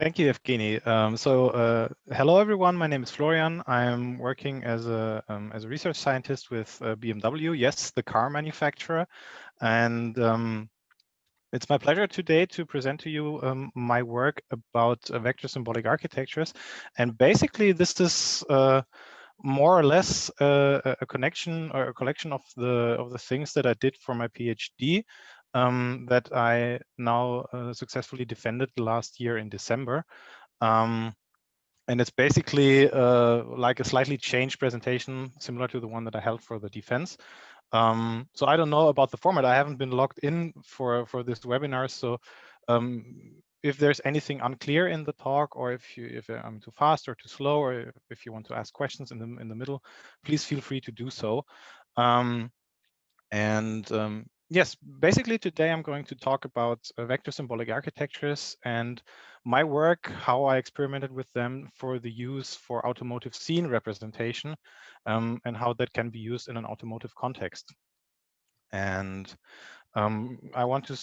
Thank you, Evgeny. Hello everyone. My name is Florian. I'm working as a research scientist with BMW. Yes, the car manufacturer, and it's my pleasure today to present to you my work about vector symbolic architectures. And basically, this is more or less a connection or a collection of the things that I did for my PhD. That I now successfully defended last year in December. And it's basically like a slightly changed presentation, similar to the one that I held for the defense. So I don't know about the format. I haven't been logged in for this webinar. So if there's anything unclear in the talk, or if I'm too fast or too slow, or if you want to ask questions in the middle, please feel free to do so. Yes, basically today I'm going to talk about vector symbolic architectures and my work, how I experimented with them for the use for automotive scene representation, and how that can be used in an automotive context. And I want to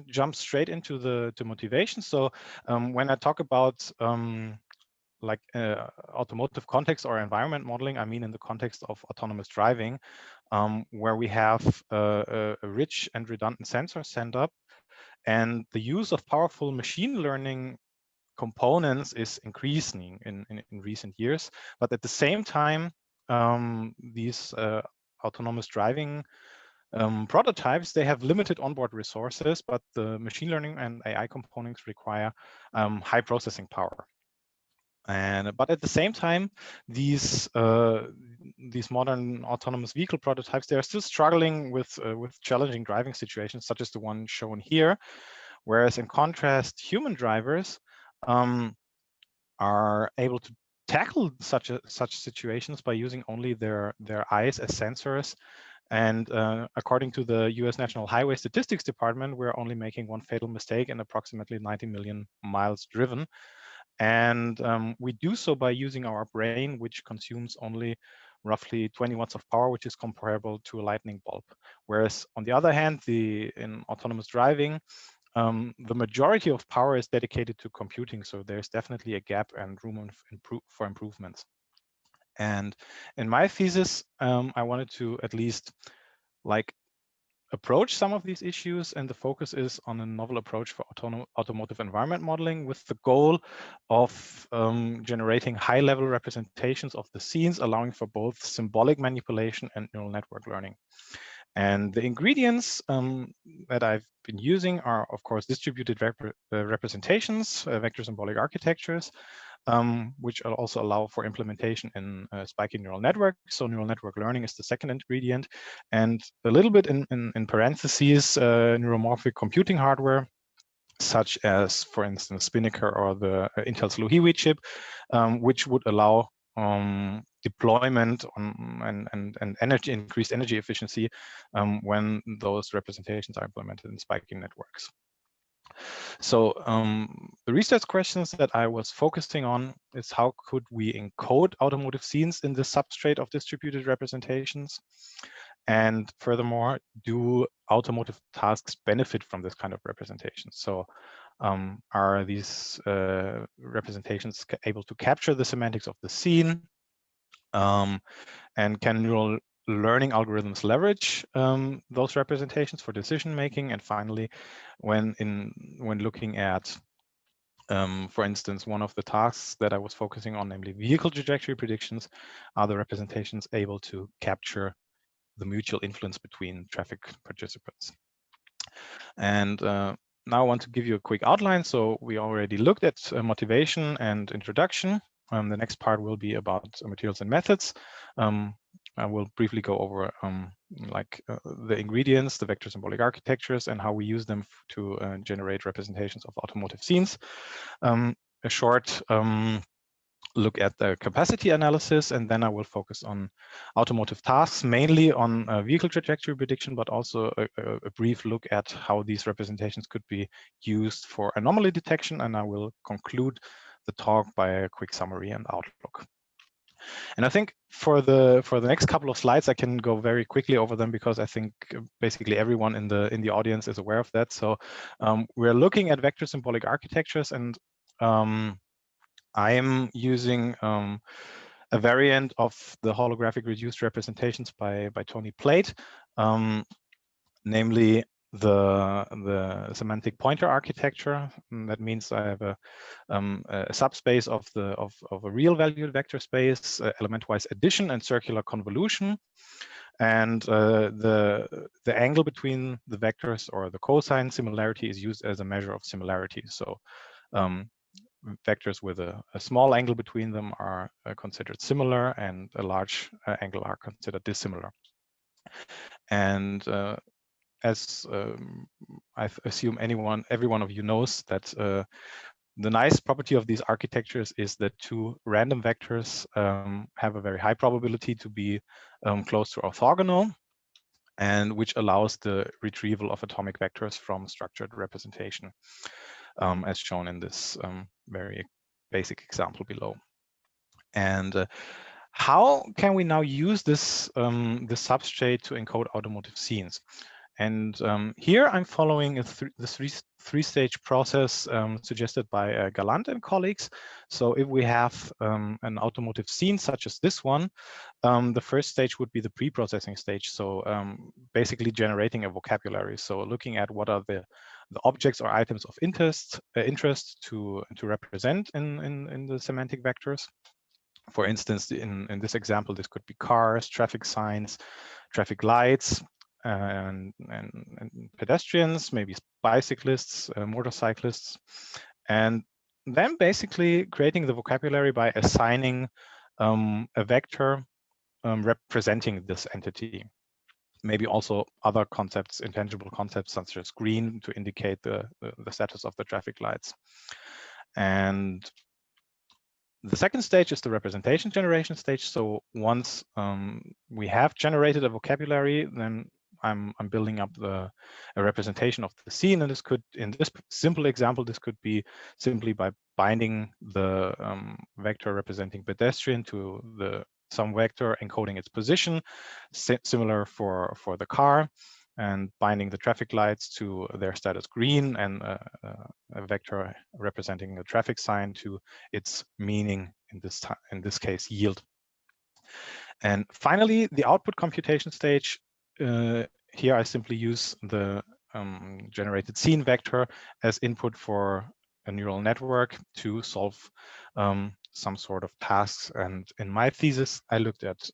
jump straight into the motivation. So when I talk about like automotive context or environment modeling, I mean in the context of autonomous driving, where we have a rich and redundant sensor set up, and the use of powerful machine learning components is increasing in recent years. But at the same time, these autonomous driving prototypes, they have limited onboard resources, but the machine learning and AI components require high processing power. But at the same time, these modern autonomous vehicle prototypes, they are still struggling with challenging driving situations, such as the one shown here. Whereas in contrast, human drivers are able to tackle such situations by using only their eyes as sensors. And according to the US National Highway Statistics Department, we're only making one fatal mistake in approximately 90 million miles driven. And we do so by using our brain, which consumes only roughly 20 watts of power, which is comparable to a lightning bulb. Whereas on the other hand, in autonomous driving, the majority of power is dedicated to computing. So there's definitely a gap and room for improvements. And in my thesis, I wanted to at least like approach some of these issues, and the focus is on a novel approach for automotive environment modeling, with the goal of generating high-level representations of the scenes, allowing for both symbolic manipulation and neural network learning. And the ingredients that I've been using are, of course, distributed representations, vector symbolic architectures, which also allow for implementation in spiky neural networks. So neural network learning is the second ingredient. And a little bit in parentheses, neuromorphic computing hardware, such as, for instance, Spinnaker or the Intel's Loihi chip, which would allow deployment and increased energy efficiency when those representations are implemented in spiky networks. So the research questions that I was focusing on is how could we encode automotive scenes in the substrate of distributed representations? And furthermore, do automotive tasks benefit from this kind of representation? So are these representations able to capture the semantics of the scene? And can neural learning algorithms leverage those representations for decision making? And finally, when looking at for instance, one of the tasks that I was focusing on, namely vehicle trajectory predictions, are the representations able to capture the mutual influence between traffic participants? And now I want to give you a quick outline. So we already looked at motivation and introduction. The next part will be about materials and methods. I will briefly go over the ingredients, the vector symbolic architectures, and how we use them to generate representations of automotive scenes. A short look at the capacity analysis, and then I will focus on automotive tasks, mainly on vehicle trajectory prediction, but also a brief look at how these representations could be used for anomaly detection, and I will conclude the talk by a quick summary and outlook. And I think for the next couple of slides, I can go very quickly over them because I think basically everyone in the audience is aware of that. So we're looking at vector symbolic architectures, and I am using a variant of the holographic reduced representations by Tony Plate, namely the semantic pointer architecture. And that means I have a subspace of a real valued vector space, element-wise addition and circular convolution, and the angle between the vectors, or the cosine similarity, is used as a measure of similarity. So vectors with a small angle between them are considered similar, and a large angle are considered dissimilar. And as I assume every one of you knows, that the nice property of these architectures is that two random vectors have a very high probability to be close to orthogonal, and which allows the retrieval of atomic vectors from structured representation, as shown in this very basic example below. And how can we now use this substrate to encode automotive scenes? And here I'm following the three-stage process suggested by Galland and colleagues. So if we have an automotive scene such as this one, the first stage would be the pre-processing stage. So basically generating a vocabulary. So looking at what are the objects or items of interest to represent in the semantic vectors. For instance, in this example, this could be cars, traffic signs, traffic lights, and pedestrians, maybe bicyclists, motorcyclists, and then basically creating the vocabulary by assigning a vector representing this entity. Maybe also other concepts, intangible concepts such as green, to indicate the status of the traffic lights. And the second stage is the representation generation stage. So once we have generated a vocabulary, then I'm building up a representation of the scene. And this could, in this simple example, this could be simply by binding the vector representing pedestrian to some vector encoding its position, similar for the car, and binding the traffic lights to their status green, and a vector representing a traffic sign to its meaning, in this case yield. And finally, the output computation stage. Here I simply use the generated scene vector as input for a neural network to solve some sort of tasks. And in my thesis, I looked at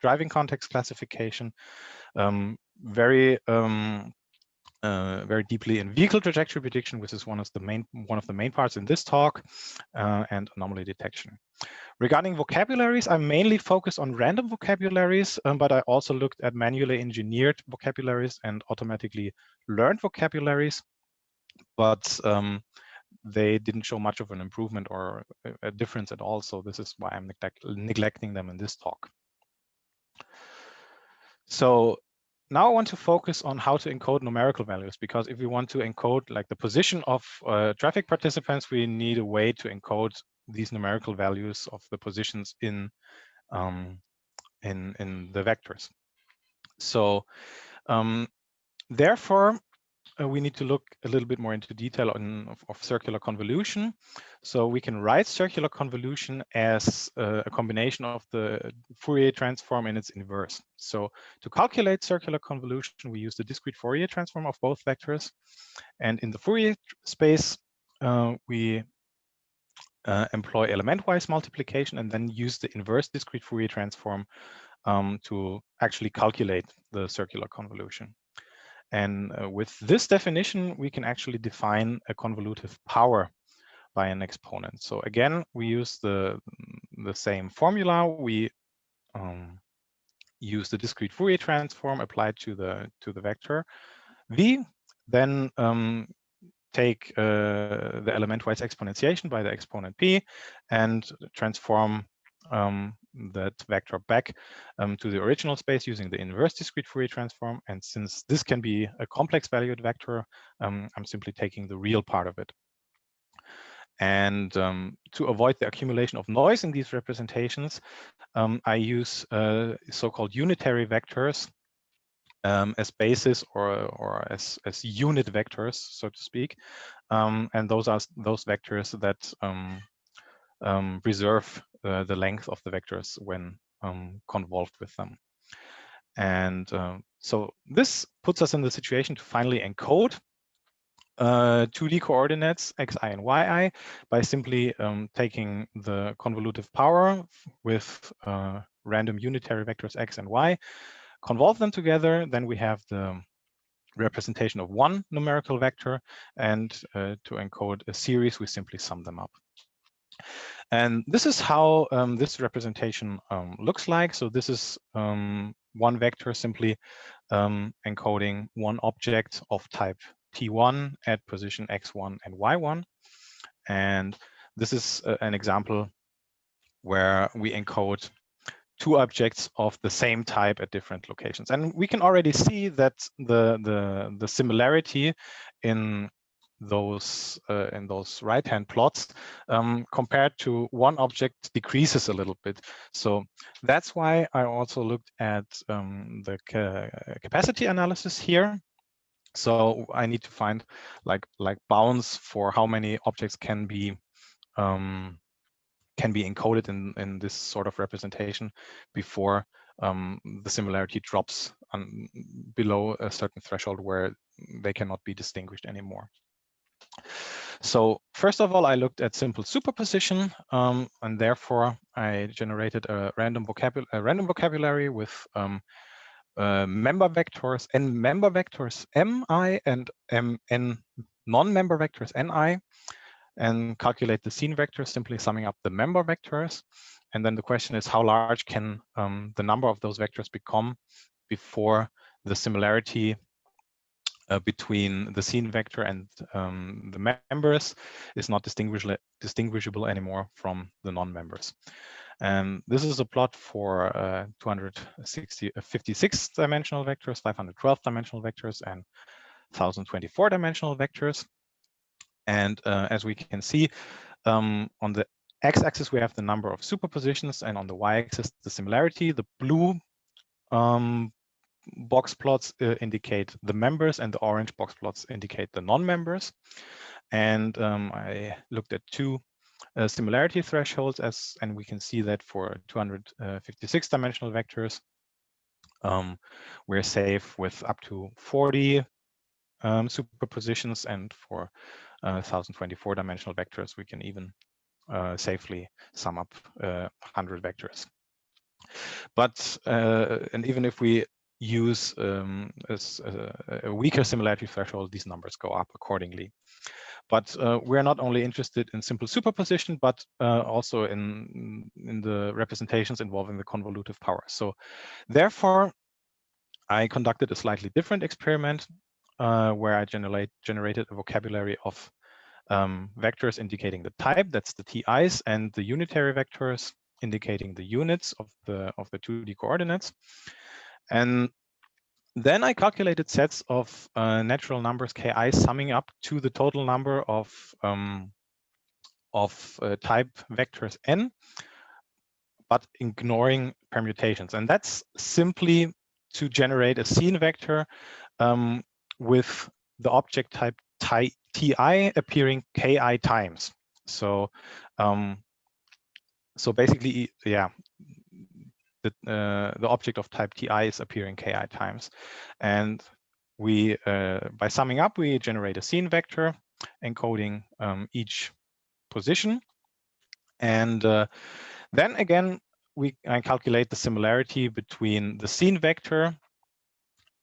driving context classification, very deeply in vehicle trajectory prediction, which is one of the main parts in this talk, and anomaly detection. Regarding vocabularies, I mainly focus on random vocabularies, but I also looked at manually engineered vocabularies and automatically learned vocabularies, but they didn't show much of an improvement or a difference at all. So this is why I'm neglecting them in this talk. So now I want to focus on how to encode numerical values, because if we want to encode like the position of traffic participants, we need a way to encode these numerical values of the positions in the vectors. So therefore, we need to look a little bit more into detail of circular convolution. So we can write circular convolution as a combination of the Fourier transform and its inverse. So to calculate circular convolution, we use the discrete Fourier transform of both vectors. And in the Fourier space, we employ element-wise multiplication and then use the inverse discrete Fourier transform to actually calculate the circular convolution. And with this definition, we can actually define a convolutive power by an exponent. So again, we use the same formula. We use the discrete Fourier transform applied to the vector v, then take the element-wise exponentiation by the exponent p, and transform that vector back to the original space using the inverse discrete Fourier transform. And since this can be a complex valued vector, I'm simply taking the real part of it. And to avoid the accumulation of noise in these representations, I use so-called unitary vectors as basis or as unit vectors, so to speak. And those are those vectors that preserve the length of the vectors when convolved with them. And so this puts us in the situation to finally encode 2D coordinates xi and yi by simply taking the convolutive power with random unitary vectors x and y, convolve them together, then we have the representation of one numerical vector, and to encode a series, we simply sum them up. And this is how this representation looks like. So this is one vector simply encoding one object of type T1 at position x1 and y1. And this is an example where we encode two objects of the same type at different locations. And we can already see that the similarity in those right-hand plots compared to one object decreases a little bit. So that's why I also looked at the capacity analysis here. So I need to find like bounds for how many objects can be encoded in this sort of representation before the similarity drops below a certain threshold where they cannot be distinguished anymore. So first of all, I looked at simple superposition, and therefore I generated a random vocabulary with member vectors mi and n non-member vectors ni, and calculate the scene vector, simply summing up the member vectors. And then the question is, how large can the number of those vectors become before the similarity between the scene vector and the members is not distinguishable anymore from the non-members. And this is a plot for 256 dimensional vectors, 512 dimensional vectors, and 1024 dimensional vectors. And as we can see, on the x-axis, we have the number of superpositions, and on the y-axis, the similarity. The blue box plots indicate the members, and the orange box plots indicate the non-members. And I looked at two similarity thresholds, and we can see that for 256 dimensional vectors, we're safe with up to 40 superpositions, and for 1024 dimensional vectors, we can even safely sum up 100 vectors. But and even if we use a weaker similarity threshold, these numbers go up accordingly. But we're not only interested in simple superposition, but also in the representations involving the convolutive power. So therefore, I conducted a slightly different experiment where I generated a vocabulary of vectors indicating the type, that's the TIs, and the unitary vectors indicating the units of the 2D coordinates. And then I calculated sets of natural numbers ki summing up to the total number of type vectors n, but ignoring permutations. And that's simply to generate a scene vector with the object type ti appearing ki times. So so basically, yeah, the object of type ti is appearing ki times. And we by summing up, we generate a scene vector encoding each position. And then again, I calculate the similarity between the scene vector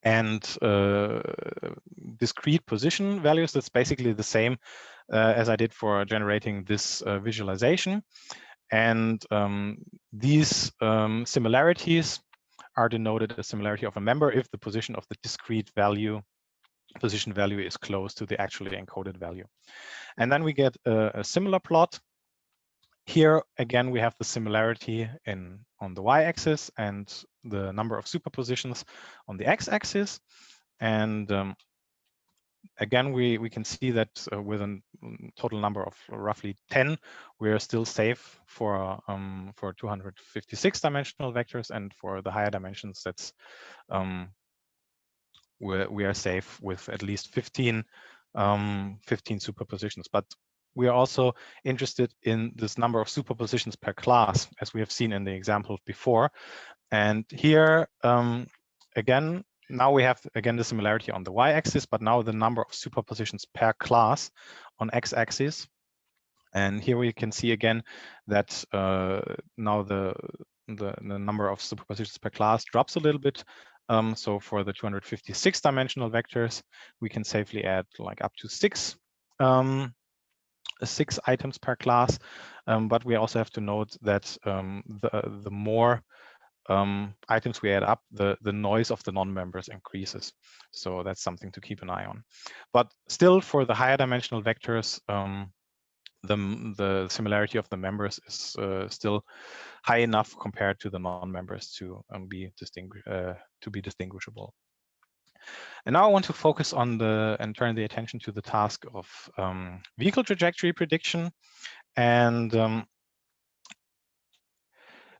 and discrete position values. That's basically the same as I did for generating this visualization. And these similarities are denoted as similarity of a member if the position of the discrete position value is close to the actually encoded value. And then we get a similar plot. Here again, we have the similarity on the y-axis and the number of superpositions on the x-axis. And again, we can see that with a total number of roughly 10, we are still safe for 256 dimensional vectors, and for the higher dimensions, that's we are safe with at least 15 superpositions. But we are also interested in this number of superpositions per class, as we have seen in the example before. And here, again, now we have, again, the similarity on the y-axis, but now the number of superpositions per class on x-axis. And here we can see again that now the number of superpositions per class drops a little bit. So for the 256 dimensional vectors, we can safely add like up to 6 items per class. But we also have to note that the more items we add up, the noise of the non-members increases. So that's something to keep an eye on. But still, for the higher dimensional vectors, the similarity of the members is still high enough compared to the non-members to be distinguishable. And now I want to focus on and turn the attention to the task of vehicle trajectory prediction. And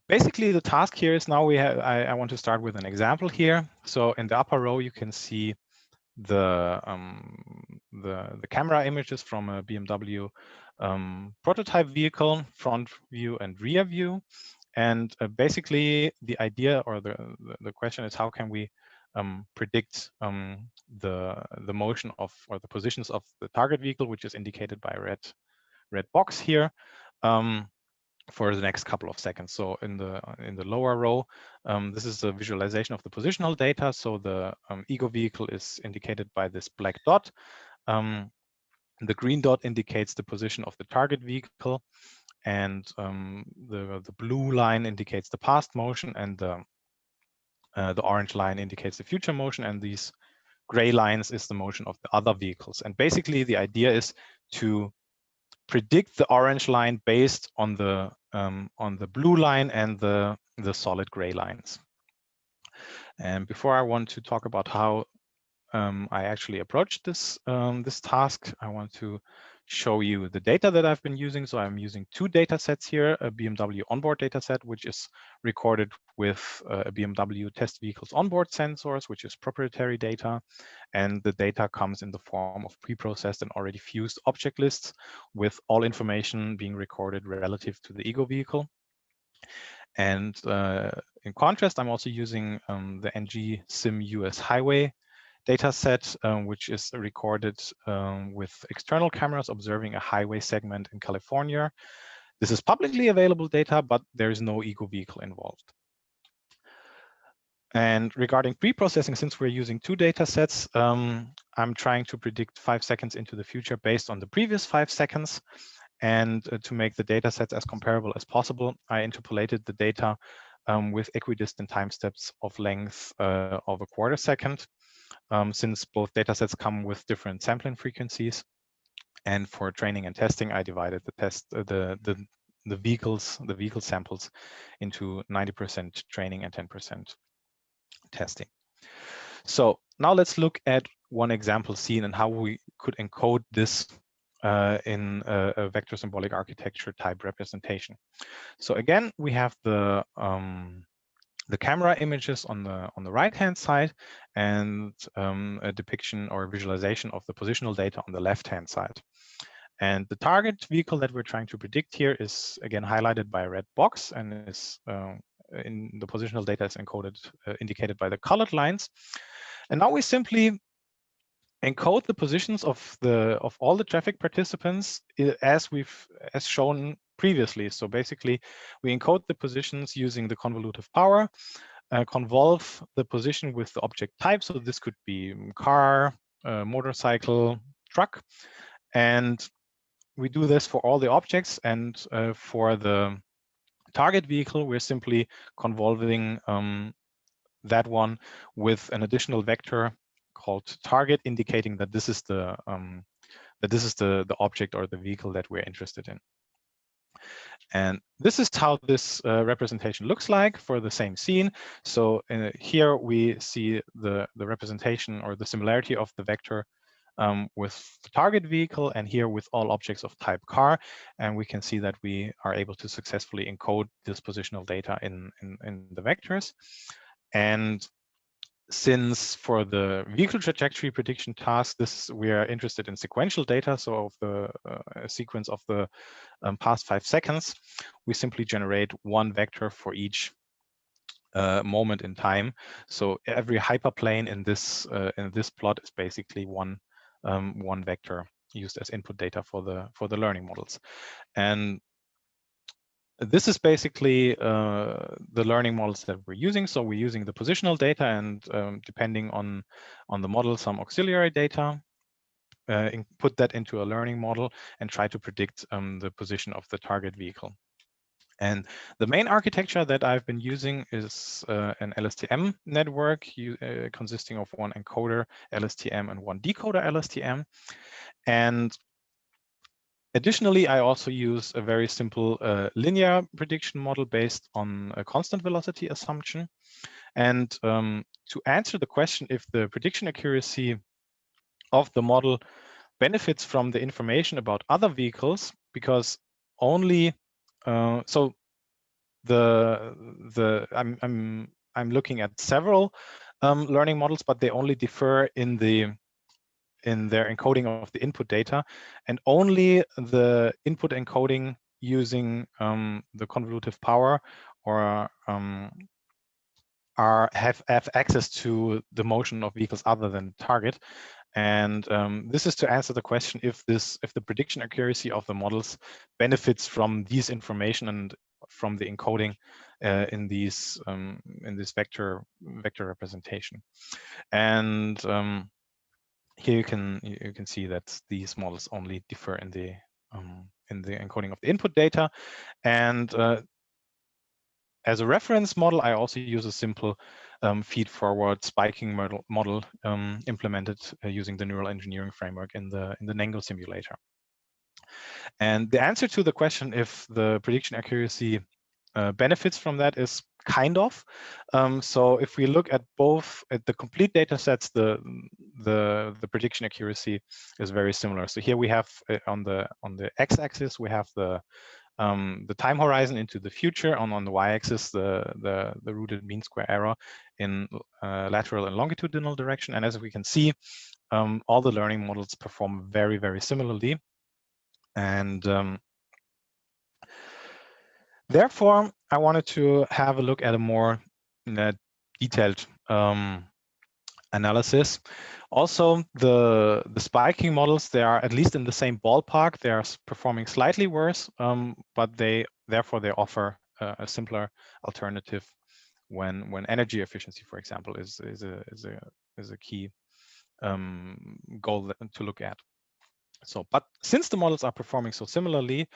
basically, the task here is now I want to start with an example here. So in the upper row, you can see the camera images from a BMW prototype vehicle, front view and rear view. And basically, the idea or the question is, how can we predict the motion of, or the positions of the target vehicle, which is indicated by a red box here, for the next couple of seconds. So in the lower row, this is a visualization of the positional data. So the ego vehicle is indicated by this black dot. The green dot indicates the position of the target vehicle, and the blue line indicates the past motion, and the orange line indicates the future motion, and these gray lines is the motion of the other vehicles. And basically, the idea is to predict the orange line based on the blue line and the solid gray lines. And before I want to talk about how I actually approached this this task, I want to show you the data that I've been using. So I'm using 2 data sets here, a BMW onboard data set, which is recorded with a BMW test vehicle's onboard sensors, which is proprietary data. And the data comes in the form of pre-processed and already fused object lists with all information being recorded relative to the ego vehicle. And in contrast, I'm also using the NG Sim US Highway data set, which is recorded with external cameras observing a highway segment in California. This is publicly available data, but there is no ego vehicle involved. And regarding pre-processing, since we're using 2 data sets, I'm trying to predict 5 seconds into the future based on the previous 5 seconds. And to make the data sets as comparable as possible, I interpolated the data with equidistant time steps of length of a quarter second. Since both datasets come with different sampling frequencies, and for training and testing, I divided the vehicle samples into 90% training and 10% testing. So now let's look at one example scene and how we could encode this in a vector symbolic architecture type representation. So again, we have the camera images on the right-hand side, and a depiction or visualization of the positional data on the left-hand side. And the target vehicle that we're trying to predict here is again highlighted by a red box, and is in the positional data is encoded, indicated by the colored lines. And now we simply encode the positions of all the traffic participants as shown previously. So basically, we encode the positions using the convolutive power, convolve the position with the object type. So this could be car, motorcycle, truck, and we do this for all the objects. And for the target vehicle, we're simply convolving that one with an additional vector called target, indicating that this is the object or the vehicle that we're interested in. And this is how this representation looks like for the same scene. So here we see the representation or the similarity of the vector with the target vehicle, and here with all objects of type car. And we can see that we are able to successfully encode this positional data in the vectors. And since for the vehicle trajectory prediction task, we are interested in sequential data, so of the sequence of the past 5 seconds, we simply generate one vector for each moment in time. So every hyperplane in this plot is basically one vector used as input data for the learning models. And this is basically the learning models that we're using. So we're using the positional data and depending on the model, some auxiliary data, put that into a learning model and try to predict the position of the target vehicle. And the main architecture that I've been using is an LSTM network consisting of one encoder LSTM and one decoder LSTM. And additionally, I also use a very simple linear prediction model based on a constant velocity assumption. And to answer the question if the prediction accuracy of the model benefits from the information about other vehicles, because only so I'm looking at several learning models, but they only differ in their encoding of the input data, and only the input encoding using the convolutive power or have access to the motion of vehicles other than target. And this is to answer the question if the prediction accuracy of the models benefits from these information and from the encoding in this vector representation. And here you can see that these models only differ in the encoding of the input data. And as a reference model, I also use a simple feed-forward spiking model implemented using the neural engineering framework in the Nango simulator. And the answer to the question if the prediction accuracy benefits from that is kind of. So if we look at both at the complete data sets, the prediction accuracy is very similar. So here we have on the x-axis we have the time horizon into the future, on the y-axis the rooted mean square error in lateral and longitudinal direction. And as we can see, all the learning models perform very, very similarly. And therefore, I wanted to have a look at a more detailed analysis. Also, the spiking models, they are at least in the same ballpark. They are performing slightly worse, but therefore they offer a simpler alternative when energy efficiency, for example, is a key goal to look at. So, but since the models are performing so similarly,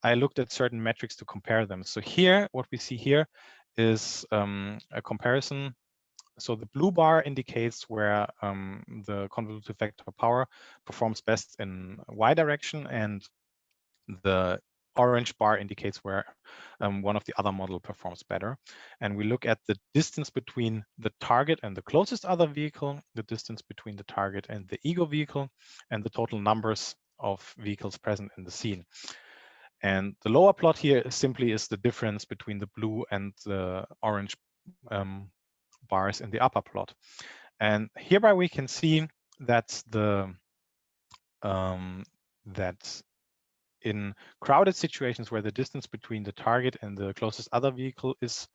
I looked at certain metrics to compare them. So here, what we see here is a comparison. So the blue bar indicates where the convolutive vector power performs best in y direction, and the orange bar indicates where one of the other model performs better. And we look at the distance between the target and the closest other vehicle, the distance between the target and the ego vehicle, and the total numbers of vehicles present in the scene. And the lower plot here simply is the difference between the blue and the orange bars in the upper plot. And hereby we can see that that in crowded situations where the distance between the target and the closest other vehicle is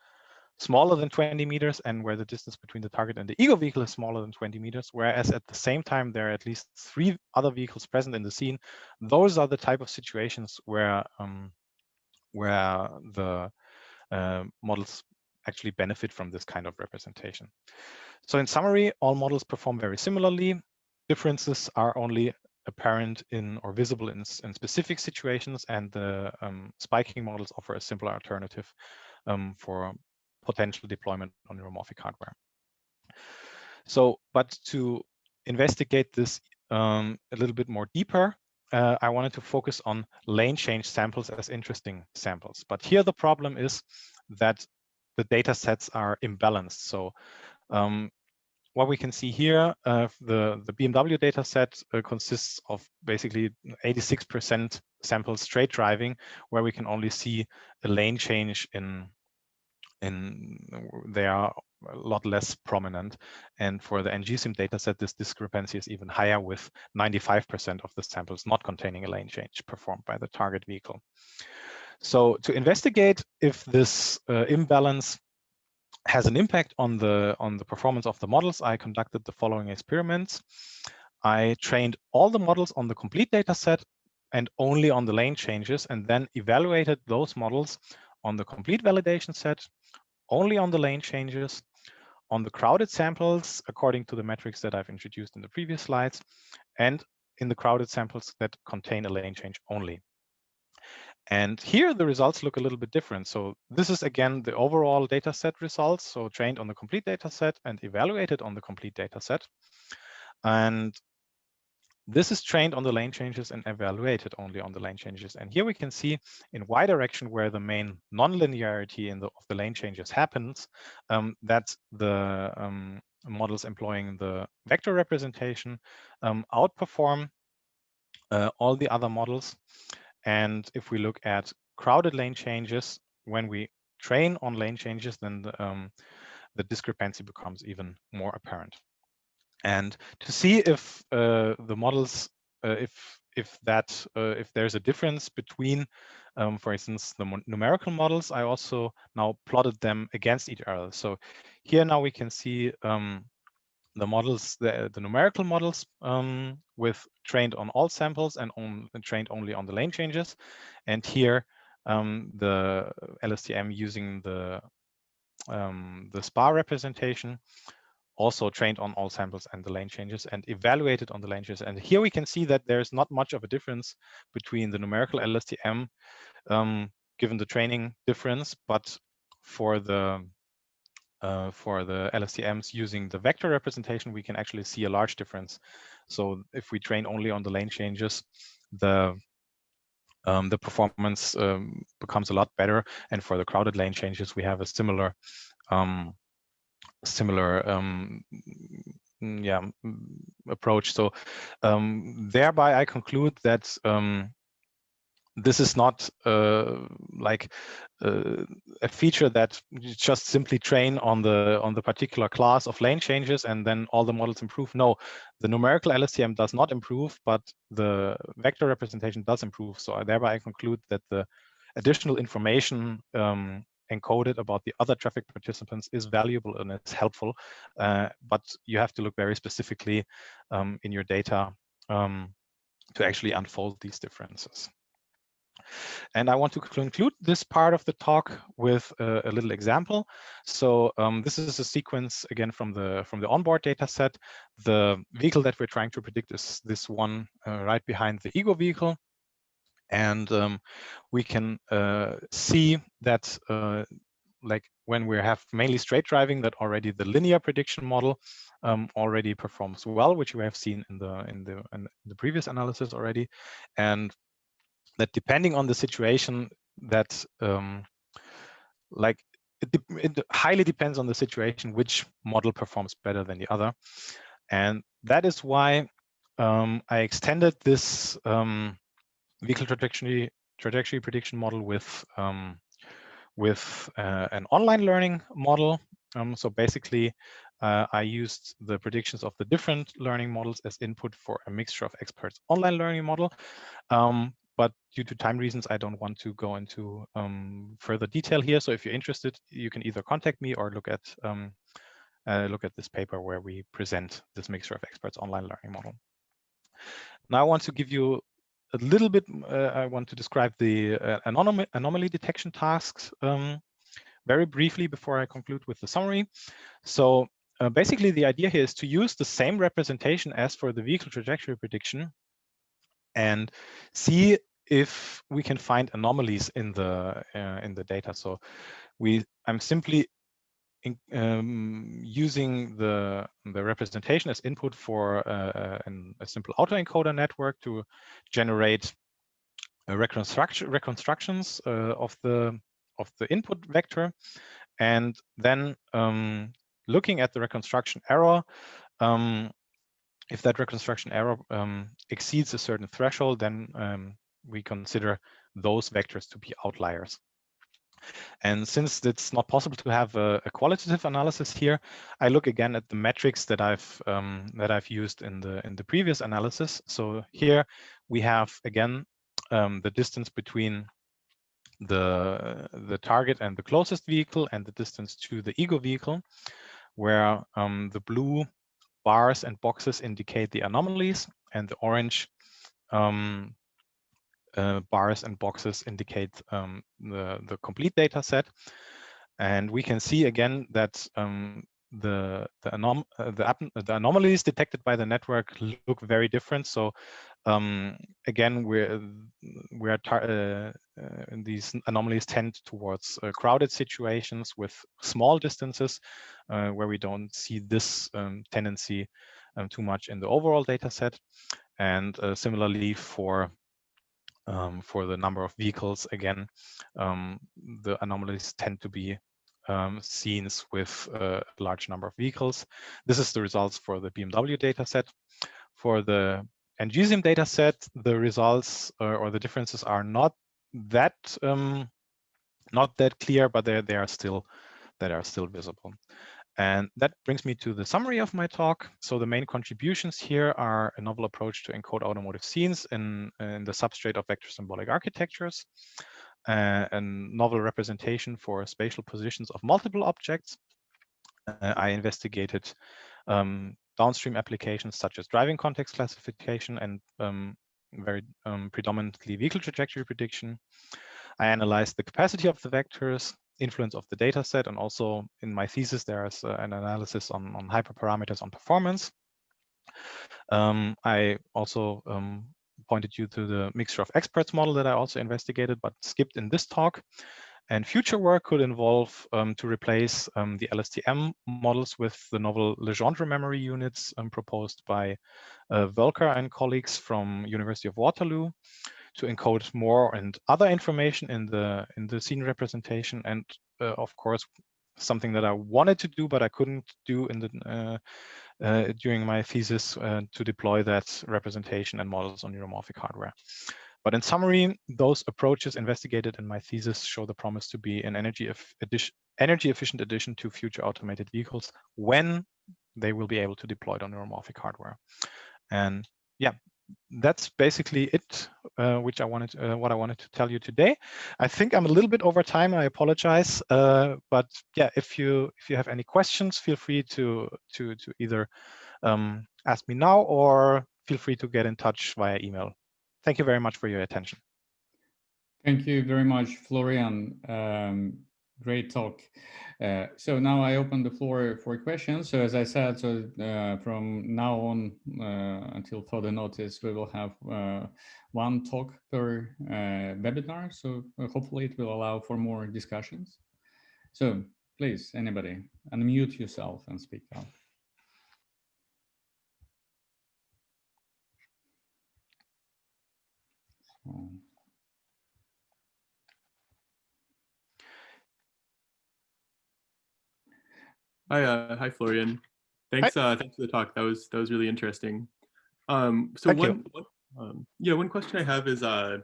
smaller than 20 meters, and where the distance between the target and the ego vehicle is smaller than 20 meters, whereas at the same time there are at least 3 other vehicles present in the scene, those are the type of situations where the models actually benefit from this kind of representation. So in summary, all models perform very similarly. Differences are only apparent in or visible in specific situations, and the spiking models offer a simpler alternative for potential deployment on neuromorphic hardware. So, but to investigate this a little bit more deeper, I wanted to focus on lane change samples as interesting samples. But here the problem is that the data sets are imbalanced. So what we can see here, the BMW data set consists of basically 86% sample straight driving, where we can only see a lane change in they are a lot less prominent. And for the ngSim dataset, this discrepancy is even higher, with 95% of the samples not containing a lane change performed by the target vehicle. So to investigate if this imbalance has an impact on the performance of the models, I conducted the following experiments. I trained all the models on the complete data set and only on the lane changes, and then evaluated those models on the complete validation set, only on the lane changes, on the crowded samples according to the metrics that I've introduced in the previous slides, and in the crowded samples that contain a lane change only. And here the results look a little bit different. So this is again the overall data set results, so trained on the complete data set and evaluated on the complete data set. And this is trained on the lane changes and evaluated only on the lane changes. And here we can see in Y direction where the main nonlinearity of the lane changes happens, that the models employing the vector representation outperform all the other models. And if we look at crowded lane changes, when we train on lane changes, then the discrepancy becomes even more apparent. And to see if the models, if there's a difference between, for instance, the numerical models, I also now plotted them against each other. So here now we can see the models, the numerical models with trained on all samples and trained only on the lane changes, and here the LSTM using the SPA representation, also trained on all samples and the lane changes and evaluated on the lane changes. And here we can see that there's not much of a difference between the numerical LSTM given the training difference, but for the LSTMs using the vector representation, we can actually see a large difference. So if we train only on the lane changes, the performance becomes a lot better. And for the crowded lane changes, we have a similar approach. So thereby I conclude that this is not like a feature that you just simply train on the particular class of lane changes and then all the models improve. No, the numerical LSTM does not improve, but the vector representation does improve. So thereby I conclude that the additional information encoded about the other traffic participants is valuable and it's helpful, but you have to look very specifically in your data to actually unfold these differences. And I want to conclude this part of the talk with a little example. So this is a sequence again from the onboard data set. The vehicle that we're trying to predict is this one right behind the ego vehicle. And we can see that like when we have mainly straight driving, that already the linear prediction model already performs well, which we have seen in the previous analysis already. And that depending on the situation, that like it highly depends on the situation which model performs better than the other. And that is why I extended this vehicle trajectory prediction model with an online learning model. So basically, I used the predictions of the different learning models as input for a mixture of experts online learning model. But due to time reasons, I don't want to go into further detail here. So if you're interested, you can either contact me or look at this paper where we present this mixture of experts online learning model. Now I want to give you a little bit, I want to describe the anomaly detection tasks very briefly before I conclude with the summary. So basically the idea here is to use the same representation as for the vehicle trajectory prediction and see if we can find anomalies in the data. So I'm simply using the representation as input for a simple autoencoder network to generate reconstructions of the input vector, and then looking at the reconstruction error. If that reconstruction error exceeds a certain threshold, then we consider those vectors to be outliers. And since it's not possible to have a qualitative analysis here, I look again at the metrics that I've used in the previous analysis. So here we have again the distance between the target and the closest vehicle, and the distance to the ego vehicle, where the blue bars and boxes indicate the anomalies, and the orange bars and boxes indicate the complete data set. And we can see again that the anomalies detected by the network look very different. So again, these anomalies tend towards crowded situations with small distances, where we don't see this tendency too much in the overall data set. And similarly for the number of vehicles, again, the anomalies tend to be scenes with a large number of vehicles. This is the results for the BMW dataset. For the NGSIM dataset, the results or the differences are not that clear, but they are still visible. And that brings me to the summary of my talk. So the main contributions here are a novel approach to encode automotive scenes in the substrate of vector symbolic architectures, a novel representation for spatial positions of multiple objects. I investigated downstream applications such as driving context classification and very predominantly vehicle trajectory prediction. I analyzed the capacity of the vectors, influence of the data set, and also in my thesis there's an analysis on hyperparameters on performance. I also pointed you to the mixture of experts model that I also investigated but skipped in this talk. And future work could involve to replace the LSTM models with the novel Legendre memory units proposed by Volker and colleagues from University of Waterloo, to encode more and other information in the scene representation. And of course, something that I wanted to do but I couldn't do in the during my thesis, to deploy that representation and models on neuromorphic hardware. But in summary, those approaches investigated in my thesis show the promise to be an energy efficient addition to future automated vehicles when they will be able to deploy it on neuromorphic hardware. And yeah, that's basically it, what I wanted to tell you today. I think I'm a little bit over time. I apologize, but yeah, if you have any questions, feel free to either ask me now or feel free to get in touch via email. Thank you very much for your attention. Thank you very much, Florian. Great talk. So now I open the floor for questions. So as I said, from now on until further notice, we will have one talk per webinar. So hopefully it will allow for more discussions. So please, anybody, unmute yourself and speak out. So. Hi, Florian. Thanks, thanks for the talk. That was really interesting. So one question I have is, so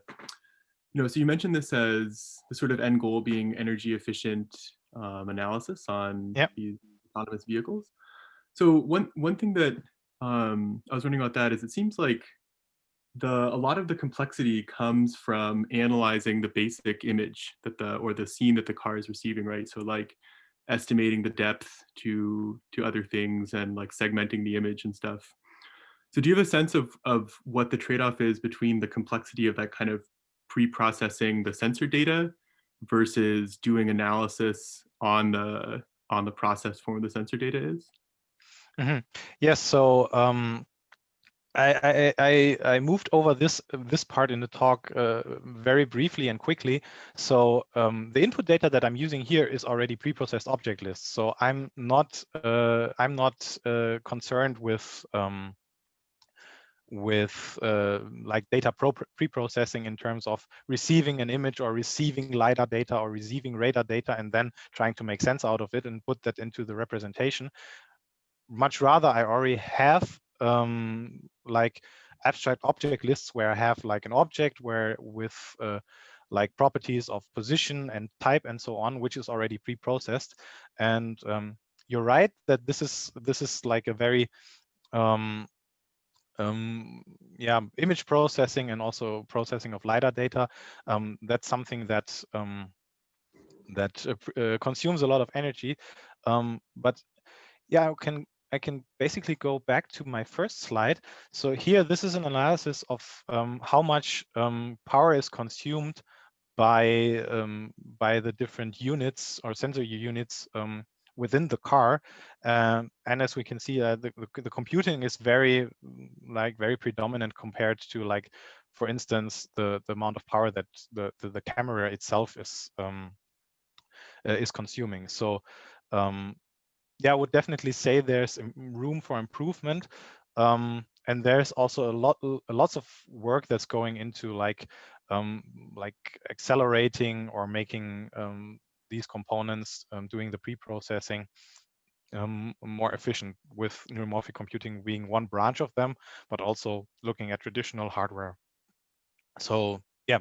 you mentioned this as the sort of end goal being energy efficient analysis on these autonomous vehicles. So one thing that I was wondering about that is it seems like a lot of the complexity comes from analyzing the basic image that the scene that the car is receiving, right? So like estimating the depth to other things and like segmenting the image and stuff. So do you have a sense of what the trade-off is between the complexity of that kind of pre-processing the sensor data versus doing analysis on the process form the sensor data is? Mm-hmm. Yes, so I moved over this part in the talk very briefly and quickly. So the input data that I'm using here is already pre-processed object lists. So I'm not concerned with like data pre-processing in terms of receiving an image or receiving LiDAR data or receiving radar data and then trying to make sense out of it and put that into the representation. Much rather, I already have like abstract object lists where I have like an object where with like properties of position and type and so on, which is already pre-processed. And you're right that this is like a very yeah, image processing and also processing of LiDAR data. That's something that consumes a lot of energy. But yeah, I can basically go back to my first slide. So here, this is an analysis of how much power is consumed by the different units or sensor units within the car. And as we can see, the computing is very predominant compared to, like, for instance, the amount of power that the camera itself is consuming. So yeah, I would definitely say there's room for improvement. And there's also lots of work that's going into like accelerating or making these components, doing the pre-processing more efficient, with neuromorphic computing being one branch of them, but also looking at traditional hardware. So yeah,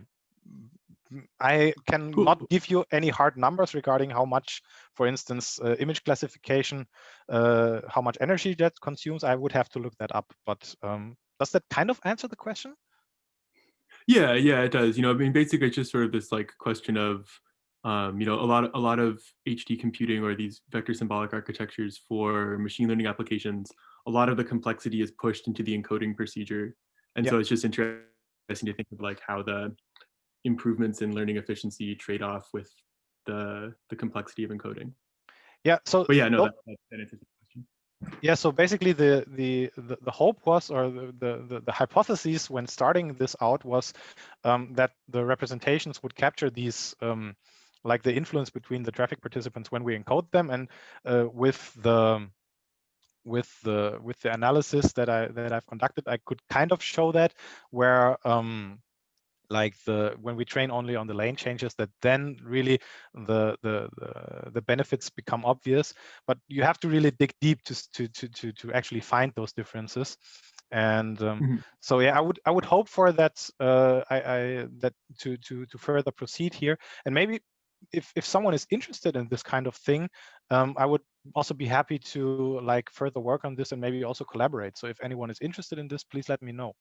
I cannot give you any hard numbers regarding how much, for instance, image classification, how much energy that consumes. I would have to look that up. But does that kind of answer the question? Yeah, it does. I mean, basically, it's just sort of this like question of, a lot of HD computing or these vector symbolic architectures for machine learning applications. A lot of the complexity is pushed into the encoding procedure, and so it's just interesting to think of like how the improvements in learning efficiency trade off with the complexity of encoding. Yeah. So, but yeah, no, that answers the question. Yeah. So basically, the hope was, or the hypothesis when starting this out was that the representations would capture these like the influence between the traffic participants when we encode them, and with the analysis that I've conducted, I could kind of show that, where like when we train only on the lane changes, that then really the benefits become obvious. But you have to really dig deep to actually find those differences. And so yeah, I would hope for that, to further proceed here. And maybe if someone is interested in this kind of thing, I would also be happy to like further work on this and maybe also collaborate. So if anyone is interested in this, please let me know.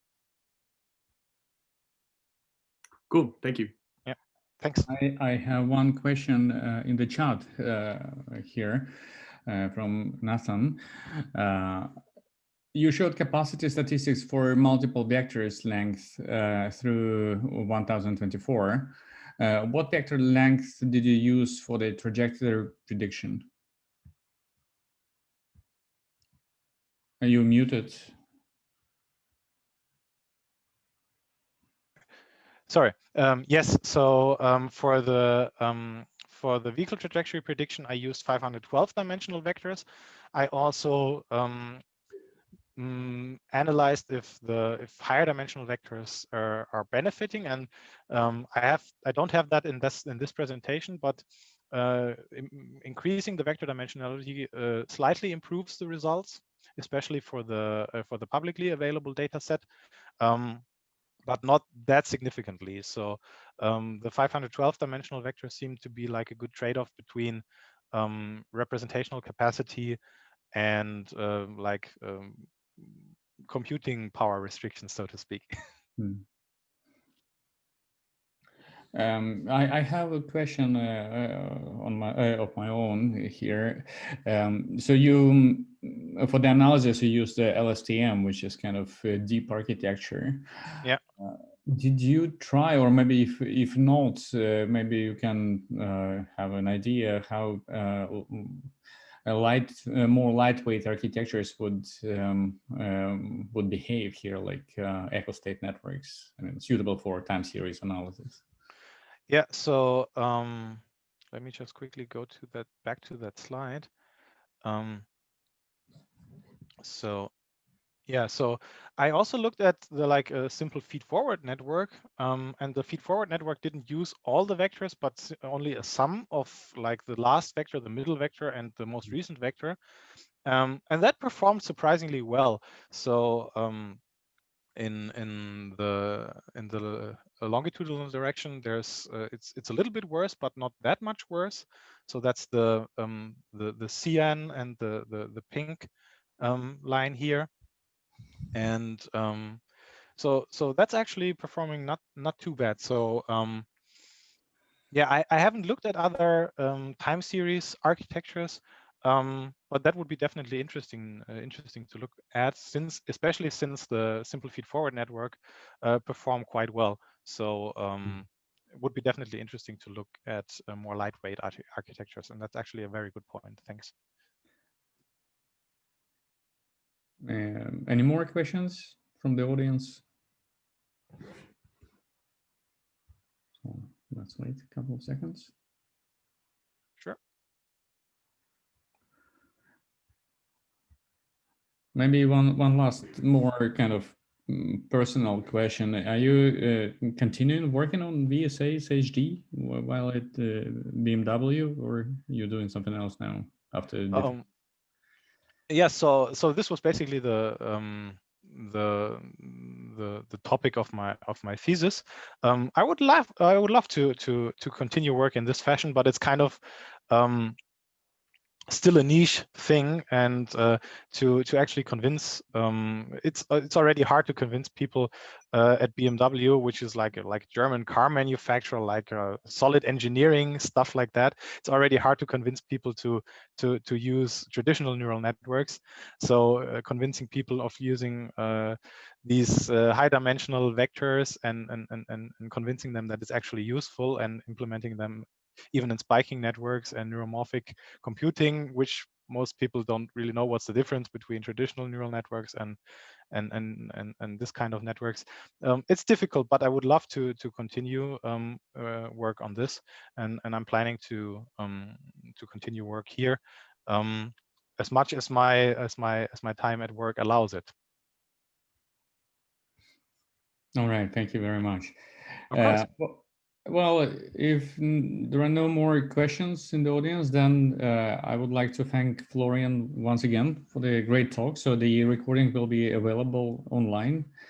Cool, thank you. Yeah, thanks. I have one question in the chat here from Nathan. You showed capacity statistics for multiple vectors length through 1024. What vector length did you use for the trajectory prediction? Are you muted? Sorry. Yes. So for the vehicle trajectory prediction, I used 512 dimensional vectors. I also analyzed if higher dimensional vectors are benefiting, and I don't have that in this presentation, but increasing the vector dimensionality slightly improves the results, especially for the publicly available data set. But not that significantly. So the 512 dimensional vectors seem to be like a good trade-off between representational capacity and computing power restrictions, so to speak. I have a question on of my own here. So you, for the analysis, you use the LSTM, which is kind of a deep architecture. Yeah. Did you try, or maybe if not, maybe you can have an idea how more lightweight architectures would behave here, like echo state networks, I mean, suitable for time series analysis. Yeah. So let me just quickly go to back to that slide. So yeah, so I also looked at the simple feed-forward network, and the feed-forward network didn't use all the vectors, but only a sum of like the last vector, the middle vector, and the most recent vector, and that performed surprisingly well. So in the longitudinal direction, there's it's a little bit worse, but not that much worse. So that's the cyan and the pink line here, and so that's actually performing not too bad. So yeah, I haven't looked at other time series architectures, but that would be definitely interesting to look at, especially since the simple feed forward network performed quite well. So it would be definitely interesting to look at more lightweight architectures, and that's actually a very good point. Thanks. Any more questions from the audience? So let's wait a couple of seconds. Sure. Maybe one last more kind of personal question. Are you continuing working on VSA's HD while at BMW, or are you doing something else now after? Yeah, so this was basically the topic of my thesis. I would love to continue work in this fashion, but it's kind of still a niche thing, and to actually convince it's already hard to convince people at BMW, which is like a German car manufacturer, like solid engineering stuff like that. It's already hard to convince people to use traditional neural networks. So convincing people of using these high dimensional vectors and convincing them that it's actually useful, and implementing them even in spiking networks and neuromorphic computing, which most people don't really know what's the difference between traditional neural networks and this kind of networks. It's difficult, but I would love to continue work on this, and I'm planning to continue work here as much as my time at work allows it. All right, thank you very much. Of course. Well, if there are no more questions in the audience, then I would like to thank Florian once again for the great talk. So the recording will be available online